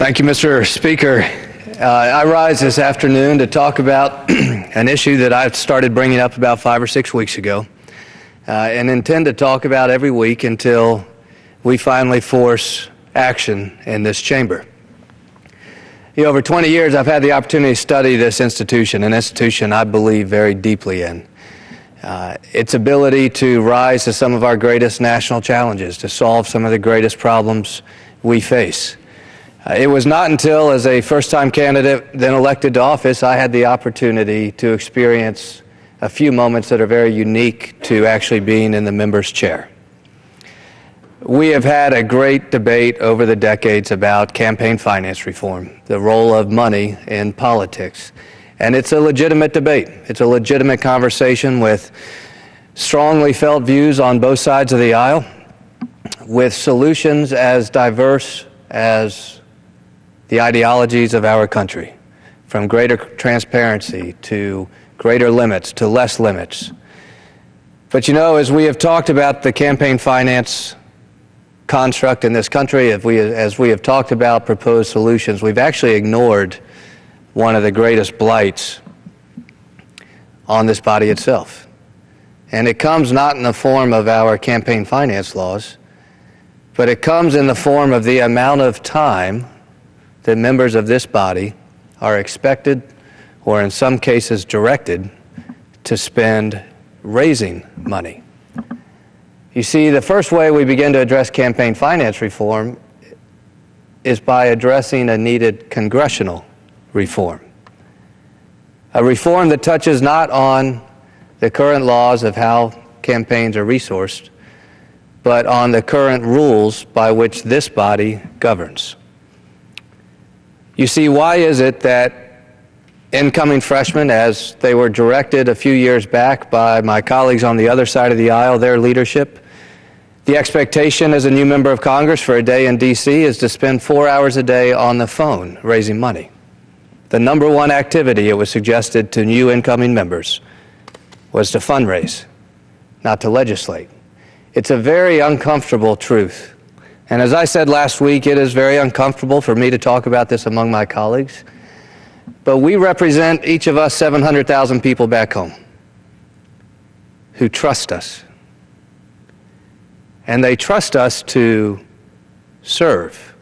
Thank you, Mr. Speaker. I rise this afternoon to talk about an issue that I started bringing up about 5 or 6 weeks ago and intend to talk about every week until we finally force action in this chamber. Over 20 years, I've had the opportunity to study this institution, an institution I believe very deeply in. Its ability to rise to some of our greatest national challenges, to solve some of the greatest problems we face. It was not until, as a first-time candidate then elected to office, I had the opportunity to experience a few moments that are very unique to actually being in the member's chair. We have had a great debate over the decades about campaign finance reform, the role of money in politics. And it's a legitimate debate. It's a legitimate conversation with strongly felt views on both sides of the aisle, with solutions as diverse as the ideologies of our country, from greater transparency to greater limits to less limits. But as we have talked about the campaign finance construct in this country, as we have talked about proposed solutions, we've actually ignored one of the greatest blights on this body itself. And it comes not in the form of our campaign finance laws, but it comes in the form of the amount of time that members of this body are expected, or in some cases directed, to spend raising money. You see, the first way we begin to address campaign finance reform is by addressing a needed congressional reform. A reform that touches not on the current laws of how campaigns are resourced, but on the current rules by which this body governs. You see, why is it that incoming freshmen, as they were directed a few years back by my colleagues on the other side of the aisle, their leadership, the expectation as a new member of Congress for a day in D.C. is to spend 4 hours a day on the phone raising money? The number one activity, it was suggested to new incoming members, was to fundraise, not to legislate. It's a very uncomfortable truth. And as I said last week, it is very uncomfortable for me to talk about this among my colleagues. But we represent, each of us, 700,000 people back home who trust us. And they trust us to serve.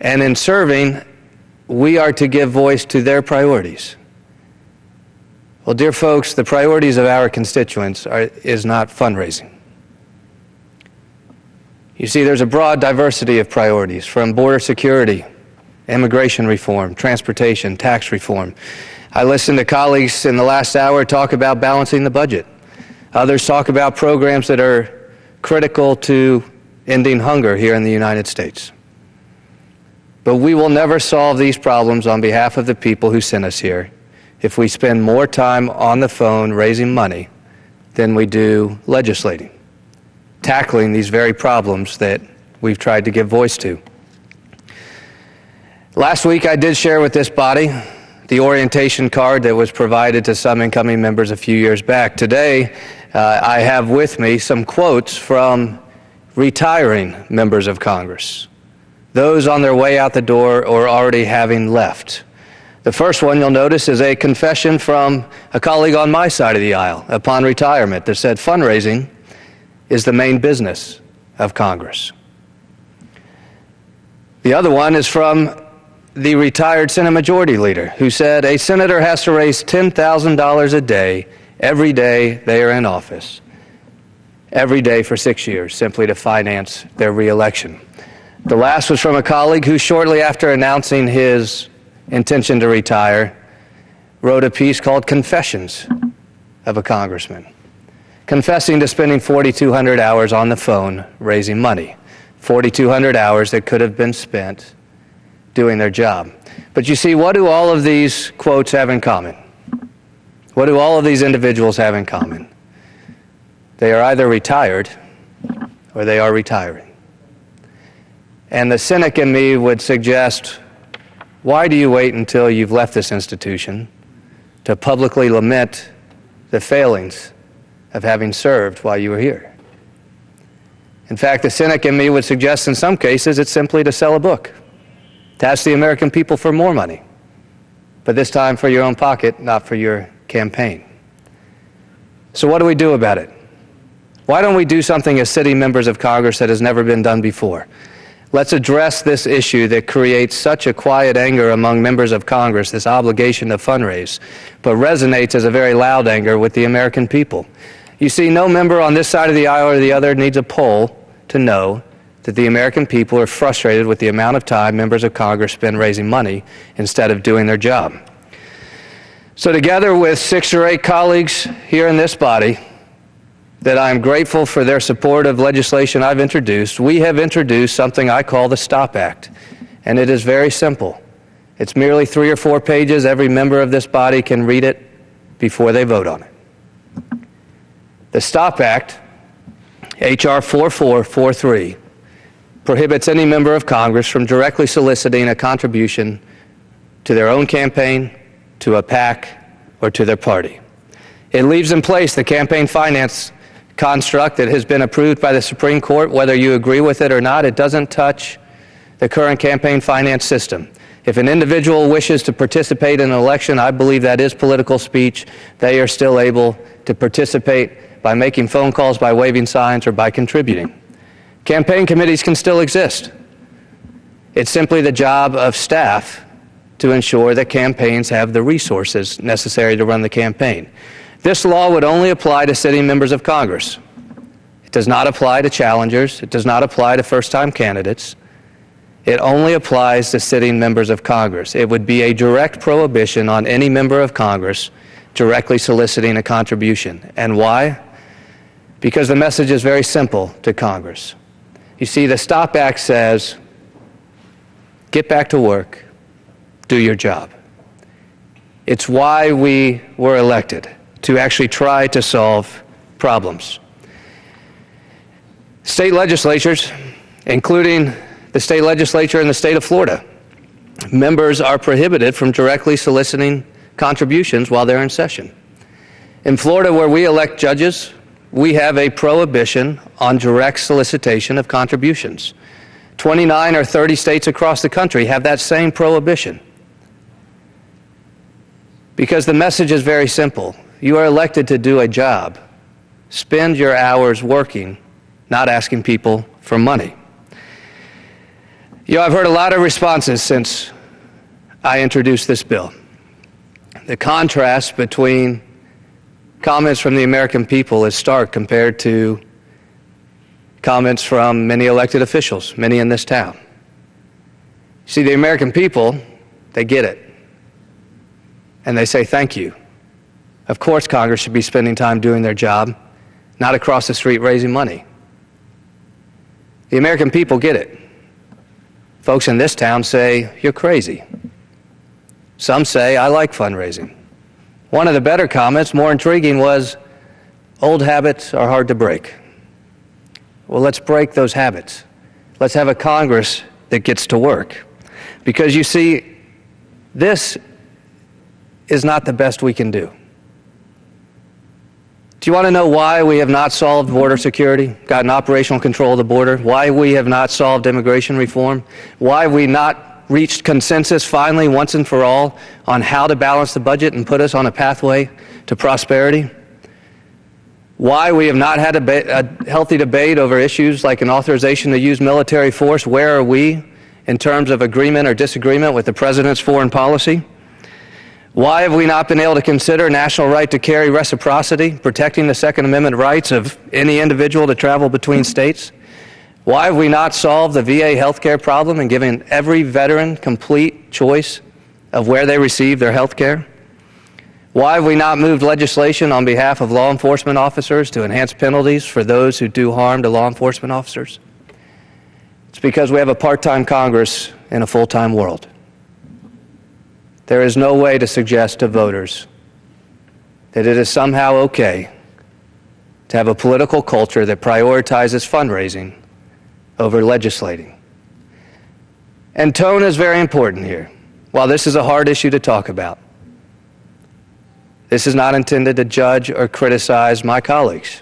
And in serving, we are to give voice to their priorities. Well, dear folks, the priorities of our constituents is not fundraising. You see, there's a broad diversity of priorities, from border security, immigration reform, transportation, tax reform. I listened to colleagues in the last hour talk about balancing the budget. Others talk about programs that are critical to ending hunger here in the United States. But we will never solve these problems on behalf of the people who sent us here if we spend more time on the phone raising money than we do legislating, tackling these very problems that we've tried to give voice to. Last week, I did share with this body the orientation card that was provided to some incoming members a few years back. Today, I have with me some quotes from retiring members of Congress, those on their way out the door or already having left. The first one you'll notice is a confession from a colleague on my side of the aisle upon retirement that said fundraising is the main business of Congress. The other one is from the retired Senate Majority Leader, who said a senator has to raise $10,000 a day every day they are in office, every day for 6 years, simply to finance their reelection. The last was from a colleague who, shortly after announcing his intention to retire, wrote a piece called Confessions of a Congressman, confessing to spending 4,200 hours on the phone raising money, 4,200 hours that could have been spent doing their job. But you see, what do all of these quotes have in common? What do all of these individuals have in common? They are either retired or they are retiring. And the cynic in me would suggest, why do you wait until you've left this institution to publicly lament the failings of having served while you were here? In fact, the cynic in me would suggest in some cases it's simply to sell a book, to ask the American people for more money, but this time for your own pocket, not for your campaign. So what do we do about it? Why don't we do something as sitting members of Congress that has never been done before? Let's address this issue that creates such a quiet anger among members of Congress, this obligation to fundraise, but resonates as a very loud anger with the American people. You see, no member on this side of the aisle or the other needs a poll to know that the American people are frustrated with the amount of time members of Congress spend raising money instead of doing their job. So together with 6 or 8 colleagues here in this body, that I am grateful for their support of legislation I've introduced, we have introduced something I call the STOP Act. And it is very simple. It's merely 3 or 4 pages. Every member of this body can read it before they vote on it. The STOP Act, H.R. 4443, prohibits any member of Congress from directly soliciting a contribution to their own campaign, to a PAC, or to their party. It leaves in place the campaign finance construct that has been approved by the Supreme Court. Whether you agree with it or not, it doesn't touch the current campaign finance system. If an individual wishes to participate in an election, I believe that is political speech. They are still able to participate by making phone calls, by waving signs, or by contributing. Campaign committees can still exist. It's simply the job of staff to ensure that campaigns have the resources necessary to run the campaign. This law would only apply to sitting members of Congress. It does not apply to challengers. It does not apply to first-time candidates. It only applies to sitting members of Congress. It would be a direct prohibition on any member of Congress directly soliciting a contribution. And why? Because the message is very simple to Congress. You see, the STOP Act says, get back to work, do your job. It's why we were elected, to actually try to solve problems. State legislatures, including the state legislature in the state of Florida, members are prohibited from directly soliciting contributions while they're in session. In Florida, where we elect judges, we have a prohibition on direct solicitation of contributions. 29 or 30 states across the country have that same prohibition. Because the message is very simple. You are elected to do a job. Spend your hours working, not asking people for money. I've heard a lot of responses since I introduced this bill. The contrast between comments from the American people is stark compared to comments from many elected officials, many in this town. See, the American people, they get it. And they say thank you. Of course Congress should be spending time doing their job, not across the street raising money. The American people get it. Folks in this town say, you're crazy. Some say, I like fundraising. One of the better comments, more intriguing, was, old habits are hard to break. Well, let's break those habits. Let's have a Congress that gets to work. Because you see, this is not the best we can do. Do you want to know why we have not solved border security, gotten operational control of the border, why we have not solved immigration reform, why we not reached consensus finally once and for all on how to balance the budget and put us on a pathway to prosperity? Why we have not had a healthy debate over issues like an authorization to use military force? Where are we in terms of agreement or disagreement with the president's foreign policy? Why have we not been able to consider national right to carry reciprocity, protecting the Second Amendment rights of any individual to travel between states? Why have we not solved the VA health care problem and given every veteran complete choice of where they receive their health care? Why have we not moved legislation on behalf of law enforcement officers to enhance penalties for those who do harm to law enforcement officers? It's because we have a part-time Congress in a full-time world. There is no way to suggest to voters that it is somehow okay to have a political culture that prioritizes fundraising over legislating. And tone is very important here. While this is a hard issue to talk about, this is not intended to judge or criticize my colleagues.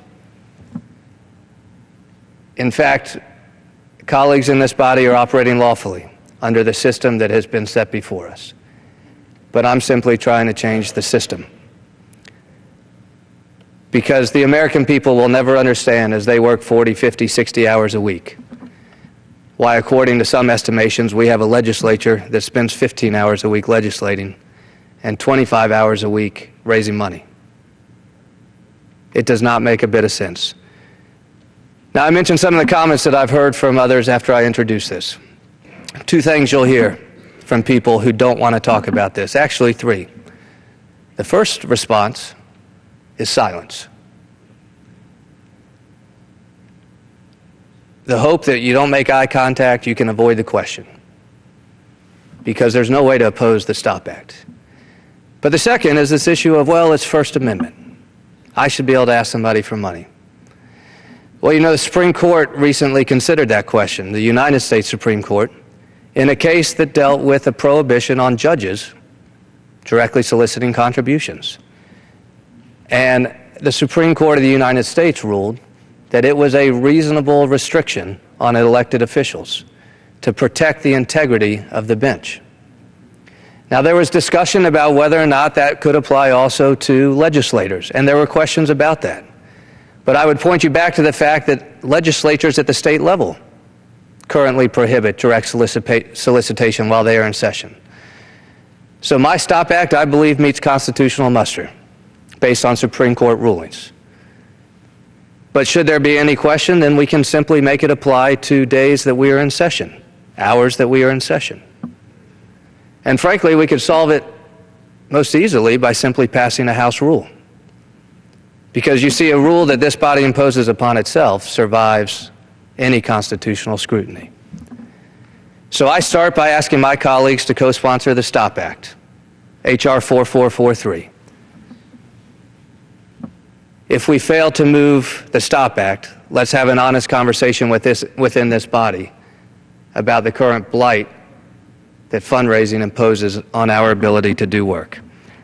In fact, colleagues in this body are operating lawfully under the system that has been set before us. But I'm simply trying to change the system. Because the American people will never understand, as they work 40, 50, 60 hours a week, why, according to some estimations, we have a legislature that spends 15 hours a week legislating and 25 hours a week raising money. It does not make a bit of sense. Now, I mentioned some of the comments that I've heard from others after I introduce this. Two things you'll hear from people who don't want to talk about this. Actually, three. The first response is silence. The hope that you don't make eye contact, you can avoid the question, because there's no way to oppose the STOP Act. But the second is this issue of, well, it's First Amendment. I should be able to ask somebody for money. Well, you know, the Supreme Court recently considered that question, the United States Supreme Court, in a case that dealt with a prohibition on judges directly soliciting contributions. And the Supreme Court of the United States ruled that it was a reasonable restriction on elected officials to protect the integrity of the bench. Now, there was discussion about whether or not that could apply also to legislators, and there were questions about that. But I would point you back to the fact that legislatures at the state level currently prohibit direct solicitation while they are in session. So my STOP Act, I believe, meets constitutional muster based on Supreme Court rulings. But should there be any question, then we can simply make it apply to days that we are in session, hours that we are in session. And frankly, we could solve it most easily by simply passing a House rule. Because you see, a rule that this body imposes upon itself survives any constitutional scrutiny. So I start by asking my colleagues to co-sponsor the STOP Act, H.R. 4443. If we fail to move the STOP Act, let's have an honest conversation within this body about the current blight that fundraising imposes on our ability to do work,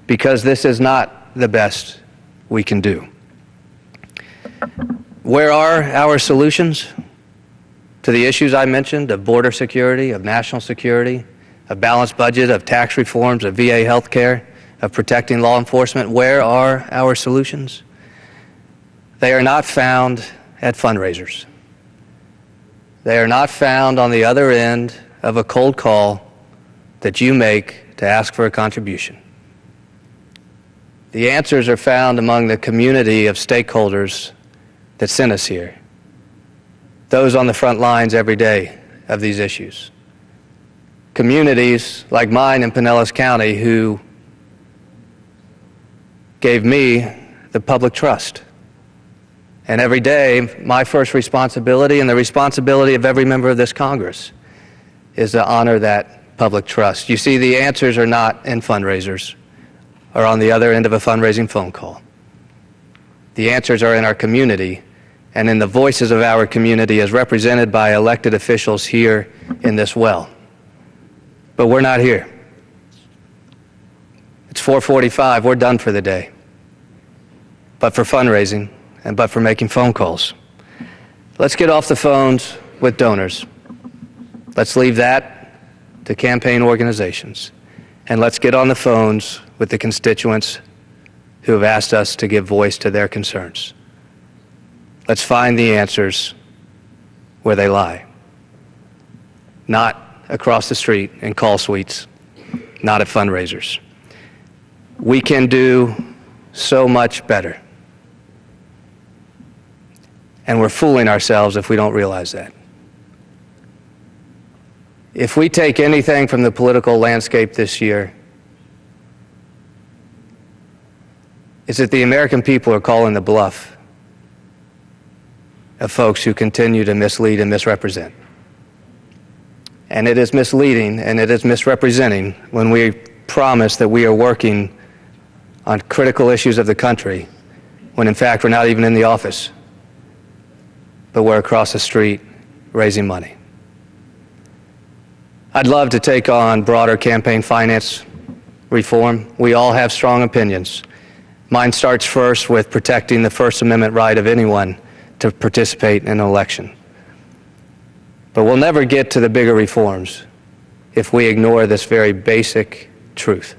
because this is not the best we can do. Where are our solutions to the issues I mentioned of border security, of national security, a balanced budget, of tax reforms, of VA health care, of protecting law enforcement? Where are our solutions? They are not found at fundraisers. They are not found on the other end of a cold call that you make to ask for a contribution. The answers are found among the community of stakeholders that sent us here, those on the front lines every day of these issues. Communities like mine in Pinellas County who gave me the public trust. And every day, my first responsibility and the responsibility of every member of this Congress is to honor that public trust. You see, the answers are not in fundraisers or on the other end of a fundraising phone call. The answers are in our community and in the voices of our community as represented by elected officials here in this well. But we're not here. It's 4:45, we're done for the day. But for fundraising and but for making phone calls. Let's get off the phones with donors. Let's leave that to campaign organizations. And let's get on the phones with the constituents who have asked us to give voice to their concerns. Let's find the answers where they lie. Not across the street in call suites, not at fundraisers. We can do so much better. And we're fooling ourselves if we don't realize that. If we take anything from the political landscape this year, it's that the American people are calling the bluff of folks who continue to mislead and misrepresent. And it is misleading and it is misrepresenting when we promise that we are working on critical issues of the country, when in fact we're not even in the office, but we're across the street raising money. I'd love to take on broader campaign finance reform. We all have strong opinions. Mine starts first with protecting the First Amendment right of anyone to participate in an election. But we'll never get to the bigger reforms if we ignore this very basic truth.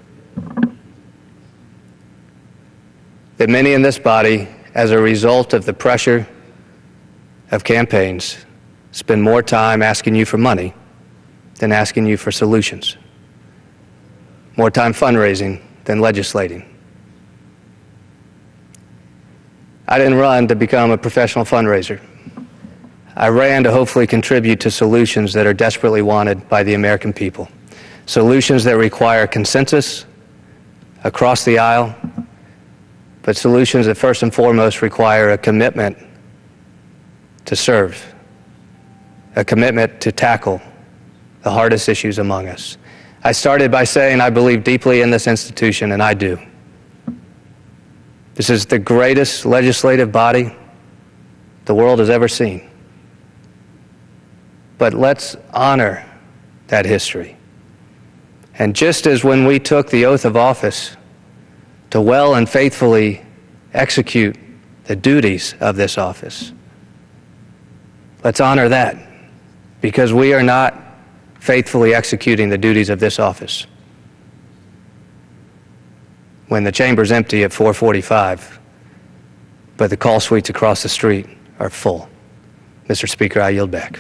That many in this body, as a result of the pressure of campaigns, spend more time asking you for money than asking you for solutions. More time fundraising than legislating. I didn't run to become a professional fundraiser. I ran to hopefully contribute to solutions that are desperately wanted by the American people. Solutions that require consensus across the aisle, but solutions that first and foremost require a commitment to serve, a commitment to tackle the hardest issues among us. I started by saying I believe deeply in this institution, and I do. This is the greatest legislative body the world has ever seen. But let's honor that history. And just as when we took the oath of office to well and faithfully execute the duties of this office, let's honor that, because we are not faithfully executing the duties of this office when the chamber's empty at 4:45, but the call suites across the street are full. Mr. Speaker, I yield back.